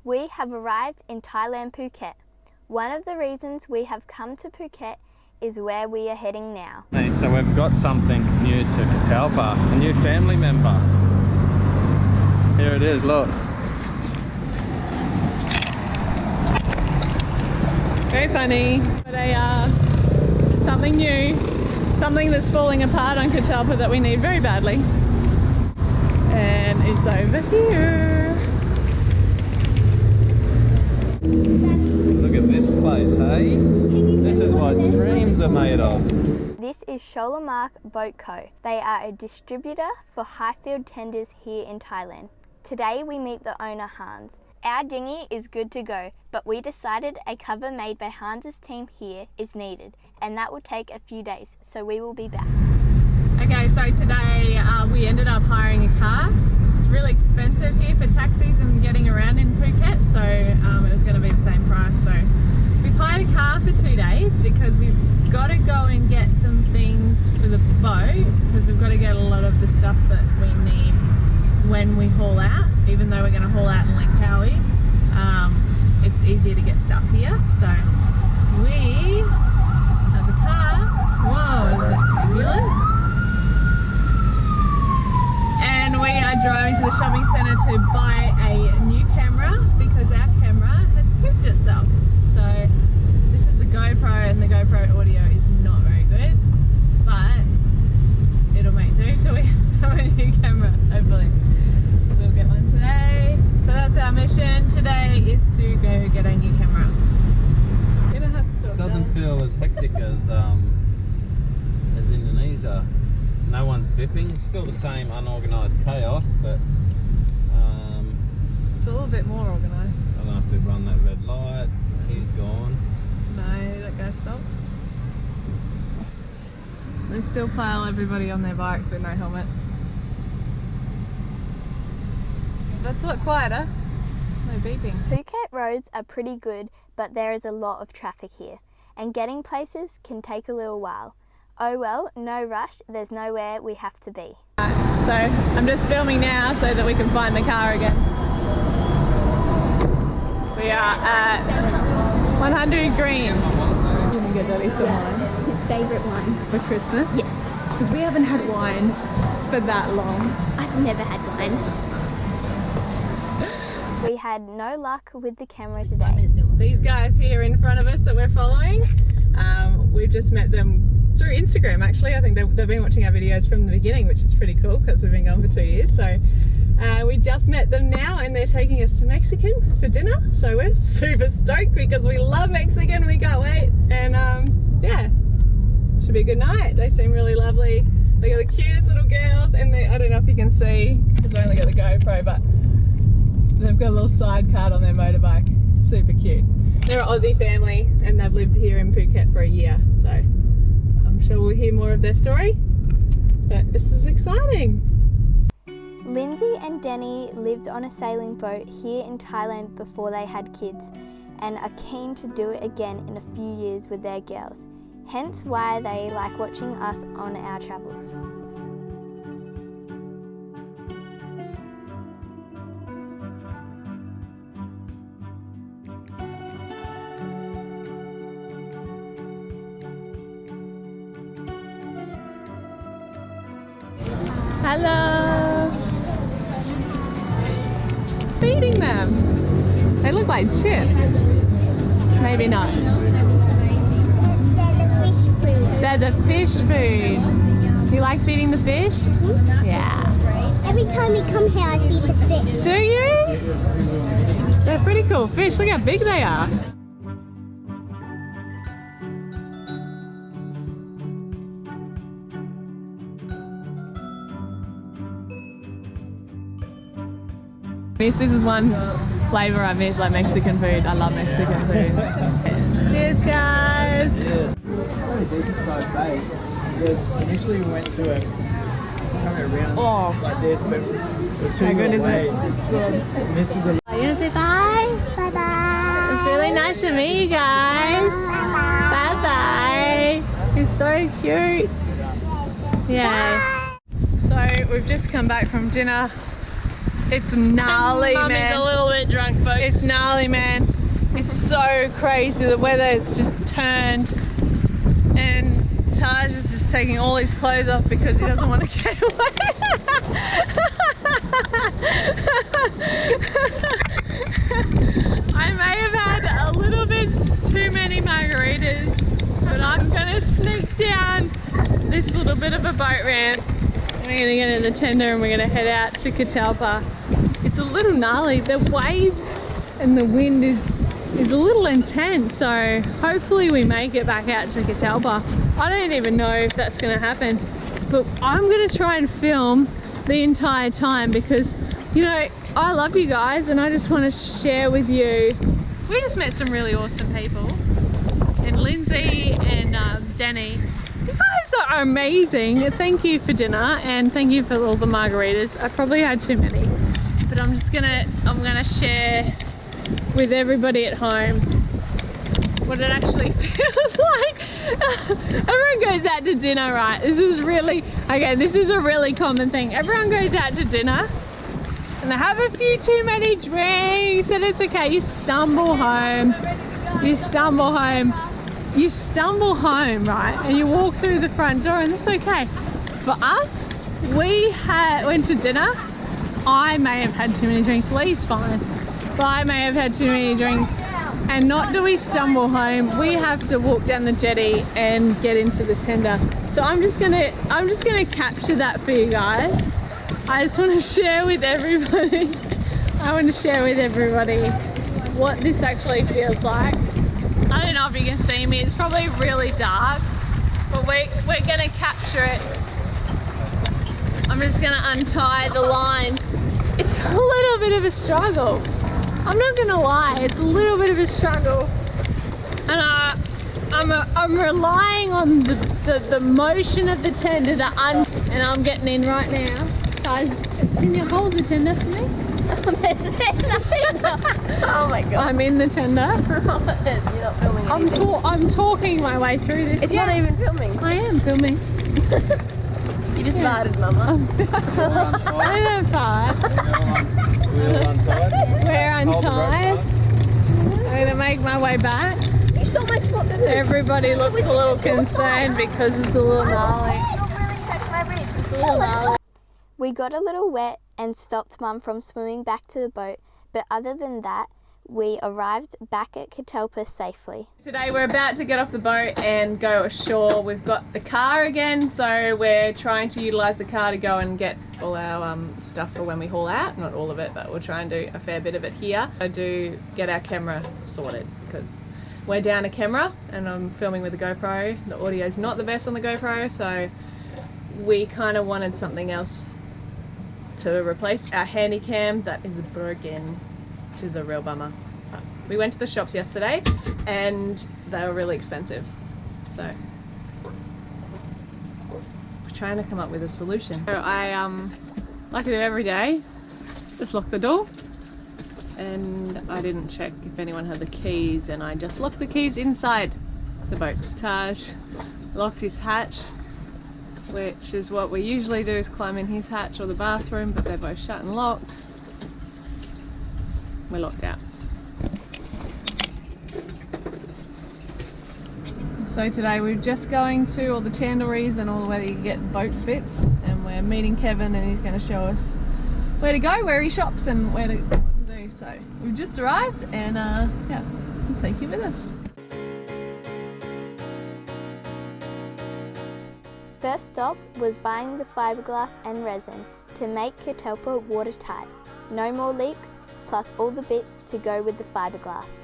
We have arrived in Thailand, Phuket. One of the reasons we have come to Phuket is where we are heading now. Hey, so we've got something new to Catalpa, a new family member. Here it is, look. Very funny, but something new, something that's falling apart on Catalpa that we need very badly. And it's over here. Look at this place, hey? This is what dreams are made of. This is Sholamark Boat Co. They are a distributor for Highfield tenders here in Thailand. Today we meet the owner, Hans. Our dinghy is good to go, but we decided a cover made by Hans's team here is needed, and that will take a few days, so we will be back. Okay, so today we ended up hiring a car. It's really expensive here for taxis and getting around in Phuket, so it was going to be the same price. So we've hired a car for 2 days because we've got to go and get some things for the boat, because we've got to get a lot of the stuff that we need when we haul out. Even though we're going to haul out in Langkawi, it's easier to get stuff here. So we have a car. Whoa, is it an ambulance? And we are driving to the shopping centre to buy a new camera because our camera has pooped itself. So this is the GoPro, and the GoPro audio is not very good, but it'll make do. So we have a new camera, hopefully. We'll get one today. So that's our mission today, is to go get a new camera. It doesn't feel as hectic as Indonesia. No one's bipping. It's still the same unorganised chaos, but it's a little bit more organised. I don't have to run that red light. He's gone. No, that guy stopped. They still pile everybody on their bikes with no helmets. That's a lot quieter. No beeping. Phuket roads are pretty good, but there is a lot of traffic here, and getting places can take a little while. Oh well, no rush, there's nowhere we have to be. So I'm just filming now so that we can find the car again. We are at 100 Green. Didn't get Daddy some wine. His favourite wine. For Christmas? Yes. Because we haven't had wine for that long. I've never had wine. We had no luck with the camera today. These guys here in front of us that we're following, we've just met them through Instagram actually. I think they've been watching our videos from the beginning, which is pretty cool because we've been gone for 2 years. So we just met them now, and they're taking us to Mexican for dinner. So we're super stoked because we love Mexican. We can't wait. And yeah, should be a good night. They seem really lovely. They got the cutest little girls, and I don't know if you can see because I only got the GoPro, but they've got a little side card on their motorbike. Super cute. They're an Aussie family and they've lived here in Phuket for a year, so I'm sure we'll hear more of their story, but this is exciting. Lindsay and Denny lived on a sailing boat here in Thailand before they had kids, and are keen to do it again in a few years with their girls, hence why they like watching us on our travels. Hello! Feeding them! They look like chips. Maybe not. They're the fish food. You like feeding the fish? Yeah. Every time we come here, I feed the fish. Do you? They're pretty cool fish. Look how big they are. This is one flavour I miss, like Mexican food. I love Mexican food. Cheers, guys! Yeah. Decent sized bay. Because initially we went to coming around like this, but with two little waves. And this was a. Are you gonna say bye? Bye bye. It's really nice to meet you guys. Bye bye. You're so cute. Yeah. So we've just come back from dinner. It's gnarly, Mummy's man. a little bit drunk, folks. It's gnarly, man. It's so crazy. The weather has just turned, and Taj is just taking all his clothes off because he doesn't want to get away. I may have had a little bit too many margaritas, but I'm gonna sneak down this little bit of a boat ramp. We're gonna get in the tender and we're gonna head out to Catalpa. It's a little gnarly. The waves and the wind is a little intense, so hopefully we make it back out to Catalpa. I don't even know if that's gonna happen, but I'm gonna try and film the entire time because, you know, I love you guys and I just want to share with you. We just met some really awesome people, and Lindsay and Danny. You guys are amazing. Thank you for dinner and thank you for all the margaritas. I probably had too many, but I'm gonna share with everybody at home what it actually feels like. Everyone goes out to dinner, right? This is a really common thing. Everyone goes out to dinner and they have a few too many drinks and it's okay. You stumble home, right? And you walk through the front door and that's okay. For us, we went to dinner. I may have had too many drinks. Lee's fine, but I may have had too many drinks. And not do we stumble home, we have to walk down the jetty and get into the tender. So I'm just gonna capture that for you guys. I just want to share with everybody. What this actually feels like. I don't know if you can see me. It's probably really dark, but we're gonna capture it. I'm just gonna untie the lines. It's a little bit of a struggle. I'm not gonna lie, it's a little bit of a struggle, and I'm relying on the motion of the tender and I'm getting in right now. Taj, can you hold the tender for me? Oh my god. I'm in the tender. You're not filming anything. I'm talking my way through this. It's not even filming. I am filming. You just farted, Mama. I didn't fart. We're untied. We're untied. I'm gonna make my way back. You stole my spot, didn't you? Everybody looks a little concerned because it's a little gnarly. It's a little gnarly. We got a little wet and stopped Mum from swimming back to the boat, but other than that, we arrived back at Catalpa safely. Today we're about to get off the boat and go ashore. We've got the car again, so we're trying to utilise the car to go and get all our stuff for when we haul out. Not all of it, but we'll try and do a fair bit of it here. I do get our camera sorted because we're down a camera and I'm filming with the GoPro. The audio's not the best on the GoPro, so we kind of wanted something else to replace our handy cam that is broken, which is a real bummer. We went to the shops yesterday and they were really expensive, so we're trying to come up with a solution. So I like I do every day, just lock the door, and I didn't check if anyone had the keys and I just locked the keys inside the boat. Taj locked his hatch, which is what we usually do, is climb in his hatch or the bathroom, but they're both shut and locked. We're locked out. So today we're just going to all the chandleries and all where you get boat fits, and we're meeting Kevin and he's going to show us where to go, where he shops and what to do. So we've just arrived and yeah, we'll take you with us. First stop was buying the fiberglass and resin to make Catalpa watertight. No more leaks, plus all the bits to go with the fiberglass.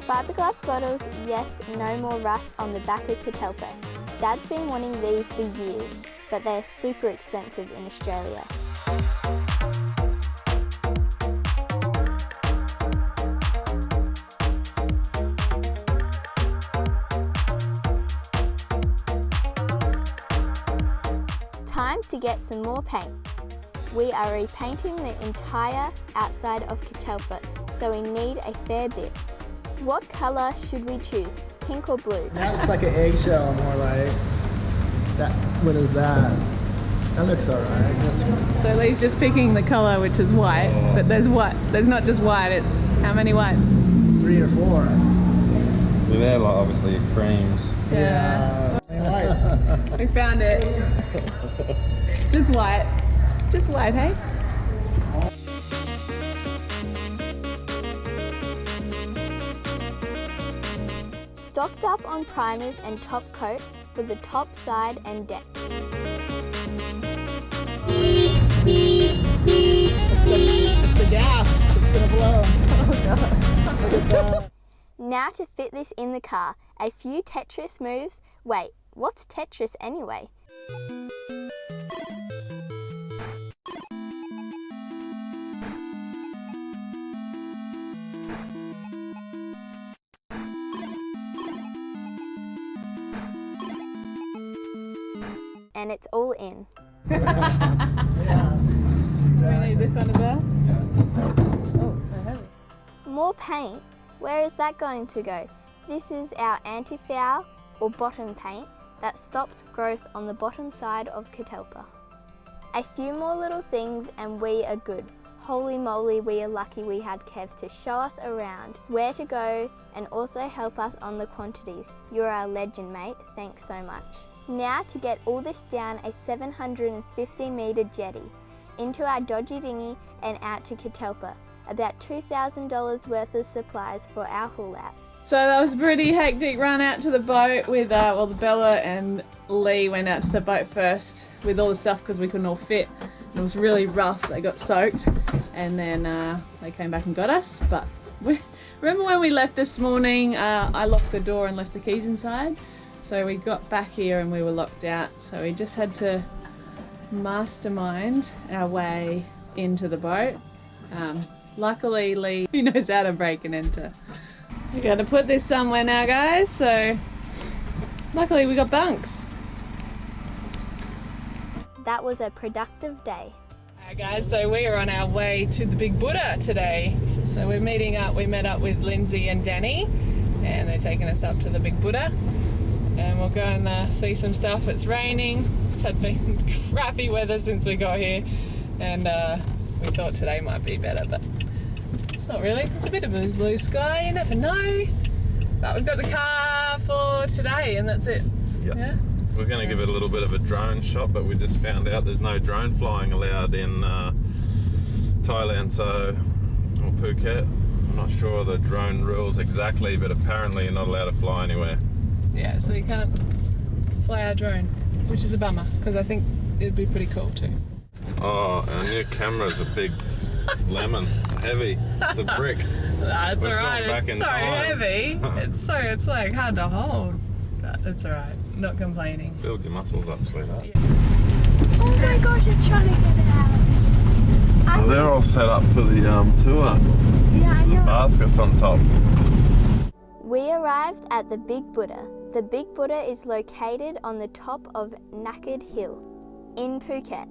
Fiberglass bottles, yes, no more rust on the back of Catalpa. Dad's been wanting these for years, but they are super expensive in Australia. time to get some more paint. We are repainting the entire outside of Catalpa, so we need a fair bit. What colour should we choose, pink or blue? That looks like an eggshell, more like that. What is that? That looks alright. So Lee's just picking the colour, which is white, but there's not just white, it's how many whites? 3 or 4. Well, they're like obviously creams. Yeah. White. We found it. Just white. Just white, hey? Stocked up on primers and top coat for the top side and deck. It's the gas. It's gonna blow. Oh god. Look at that. Now to fit this in the car, a few Tetris moves. Wait, what's Tetris anyway? And it's all in. Yeah. Do we need this one as well? Oh, they're heavy. More paint? Where is that going to go? This is our anti-foul or bottom paint that stops growth on the bottom side of Catalpa. A few more little things and we are good. Holy moly, we are lucky we had Kev to show us around, where to go, and also help us on the quantities. You're our legend, mate. Thanks so much. Now to get all this down a 750 metre jetty, into our dodgy dinghy and out to Catalpa. About $2,000 worth of supplies for our haul out. So that was a pretty hectic run out to the boat with, well, the Bella and Lee went out to the boat first with all the stuff because we couldn't all fit. It was really rough, they got soaked, and then they came back and got us. But remember when we left this morning, I locked the door and left the keys inside. So we got back here and we were locked out. So we just had to mastermind our way into the boat. Luckily, Lee, he knows how to break and enter. We got to put this somewhere now, guys. So luckily we got bunks. That was a productive day. Alright guys, so we are on our way to the Big Buddha today. So we're meeting up, we met up with Lindsay and Danny and they're taking us up to the Big Buddha. And we'll go and see some stuff. It's raining. It's had been crappy weather since we got here. And we thought today might be better, but it's not really. It's a bit of a blue sky, you never know. But we've got the car for today and that's it. Yep. Yeah. We're going to give it a little bit of a drone shot, but we just found out there's no drone flying allowed in Thailand, or Phuket. I'm not sure the drone rules exactly, but apparently you're not allowed to fly anywhere. Yeah, so you can't fly our drone, which is a bummer because I think it'd be pretty cool too. Oh, our new camera's a big lemon. It's heavy. It's a brick. That's We've alright, gone back it's in so time. heavy. It's like hard to hold. But it's alright, not complaining. Build your muscles up, sweetheart. Yeah. Oh my gosh, it's trying to get out. Well, they're all set up for the tour. Yeah, I The know. basket's on top. We arrived at the Big Buddha. The Big Buddha is located on the top of Naked Hill in Phuket.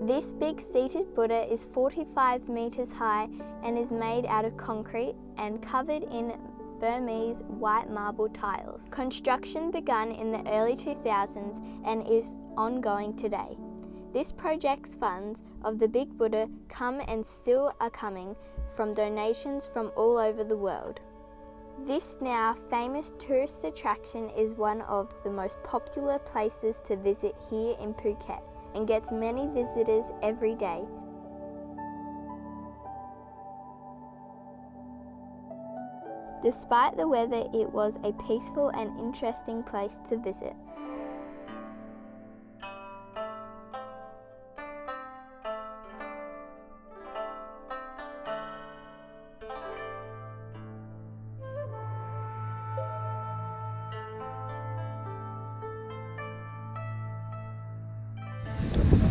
This big seated Buddha is 45 metres high and is made out of concrete and covered in Burmese white marble tiles. Construction began in the early 2000s and is ongoing today. This project's funds of the Big Buddha come and still are coming from donations from all over the world. This now famous tourist attraction is one of the most popular places to visit here in Phuket and gets many visitors every day. Despite the weather, it was a peaceful and interesting place to visit.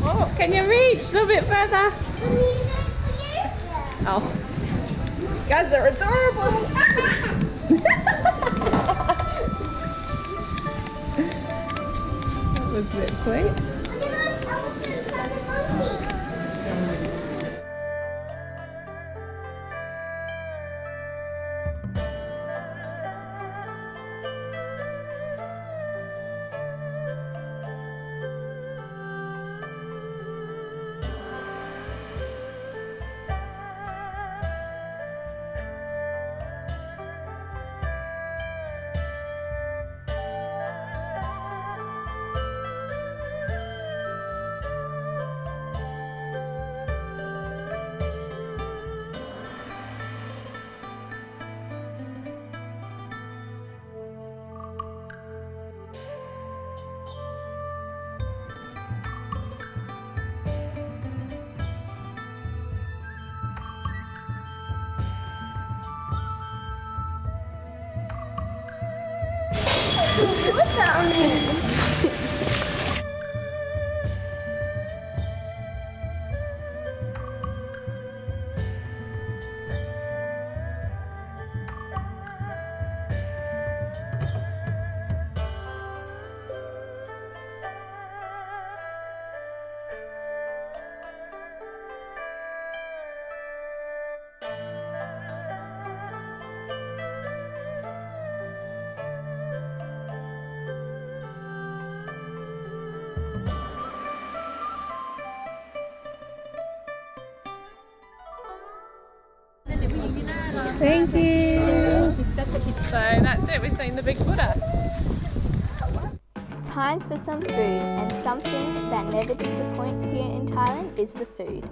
Oh, can you reach a little bit further? Oh, guys, they're adorable. That was a bit sweet. What's on it? Thank you. So that's it, we've seen the big Buddha. Time for some food, and something that never disappoints here in Thailand is the food.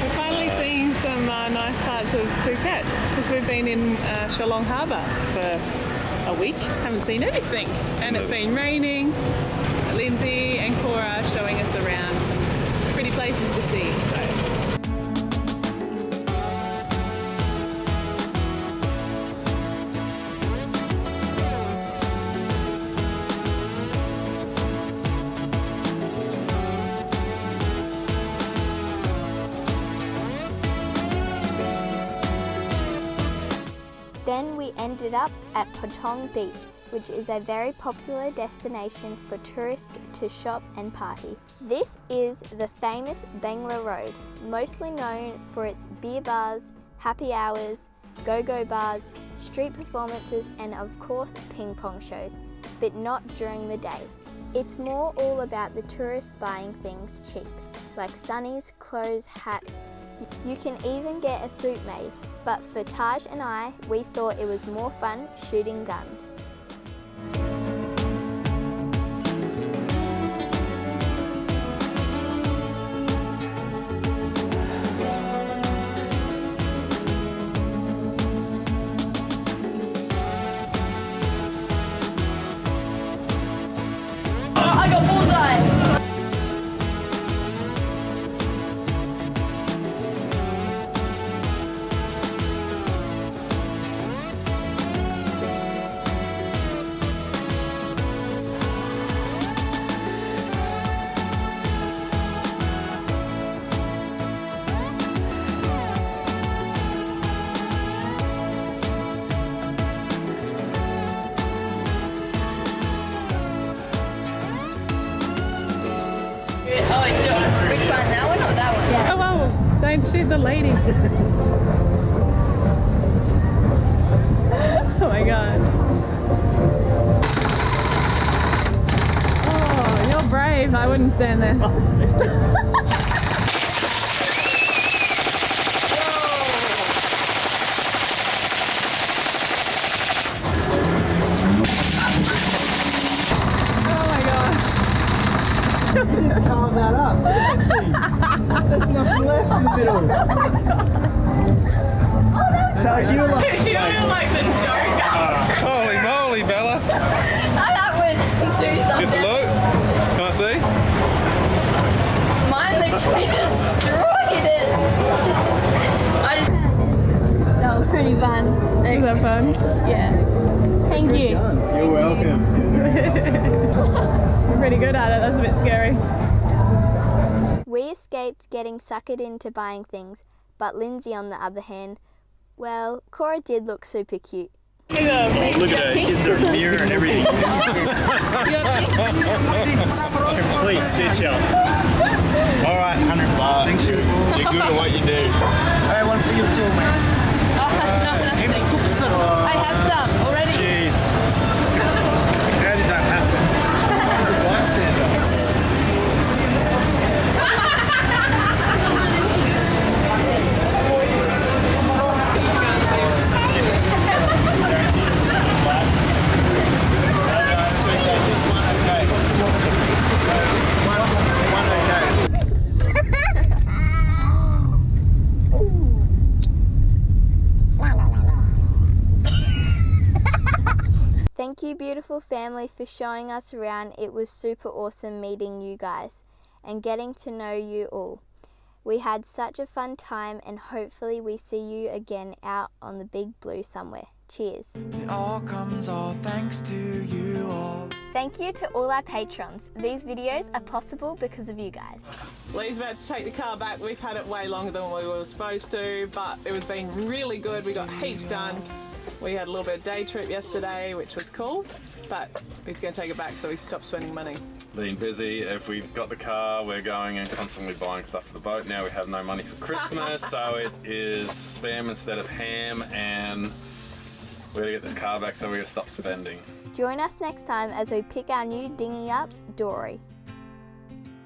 We're finally seeing some nice parts of Phuket because we've been in Shillong Harbour for a week, haven't seen anything, and it's been raining. Lindsay and Cora are showing us around some pretty places to see. So. Then we ended up at Patong Beach, which is a very popular destination for tourists to shop and party. This is the famous Bangla Road, mostly known for its beer bars, happy hours, go-go bars, street performances, and of course ping pong shows, but not during the day. It's more all about the tourists buying things cheap, like sunnies, clothes, hats. You can even get a suit made, but for Taj and I, we thought it was more fun shooting guns. I got bullseye! Oh, wait, which one? That one or that one? Yeah. Oh, well, don't shoot the lady. Oh my god. Oh, you're brave. I wouldn't stand there. Just carve that up. There's nothing left in the middle. So you were like, You're like the Joker. Holy moly, Bella! That would do something. Just look. Can I see? Mine literally destroyed it. That was pretty fun. Is that fun? Yeah. Thank you. you're welcome. We're pretty good at it. That's a bit scary. We escaped getting suckered into buying things, but Lindsay, on the other hand, well, Cora did look super cute. Look at her, gives her a mirror and everything. Complete stitch up. Alright, 100 baht. Thank you. You're good at what you do. Hey, one for you too, man. I have some already. Jeez. How did that happen? I was a bystander. Thank you, beautiful family, for showing us around. It was super awesome meeting you guys. and getting to know you all. We had such a fun time and hopefully we see you again out on the big blue somewhere. Cheers. It all comes all thanks to you all. Thank you to all our patrons. These videos are possible because of you guys. Lee's about to take the car back. We've had it way longer than we were supposed to, but it was been really good. We got heaps done. We had a little bit of day trip yesterday, which was cool, but he's going to take it back so he stopped spending money. Been busy. If we've got the car, we're going and constantly buying stuff for the boat. Now we have no money for Christmas, so it is spam instead of ham, and we're gonna get this car back, so we're gonna stop spending. Join us next time as we pick our new dinghy up, Dory.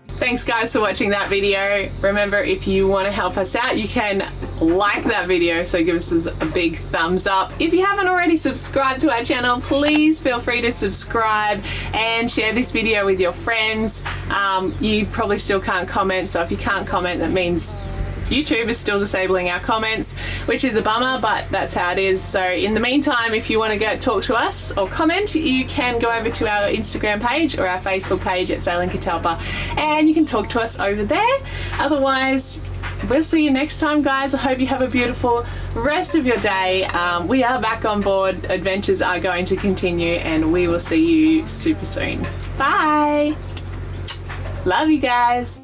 Thanks guys for watching that video. Remember, if you want to help us out, you can like that video, so give us a big thumbs up. If you haven't already subscribed to our channel, please feel free to subscribe and share this video with your friends. You probably still can't comment, so if you can't comment, that means YouTube is still disabling our comments, which is a bummer, but that's how it is. So in the meantime, if you want to go talk to us or comment, you can go over to our Instagram page or our Facebook page at Sailing Catalpa, and you can talk to us over there. Otherwise, we'll see you next time, guys. I hope you have a beautiful rest of your day. We are back on board. Adventures are going to continue, and we will see you super soon. Bye. Love you guys.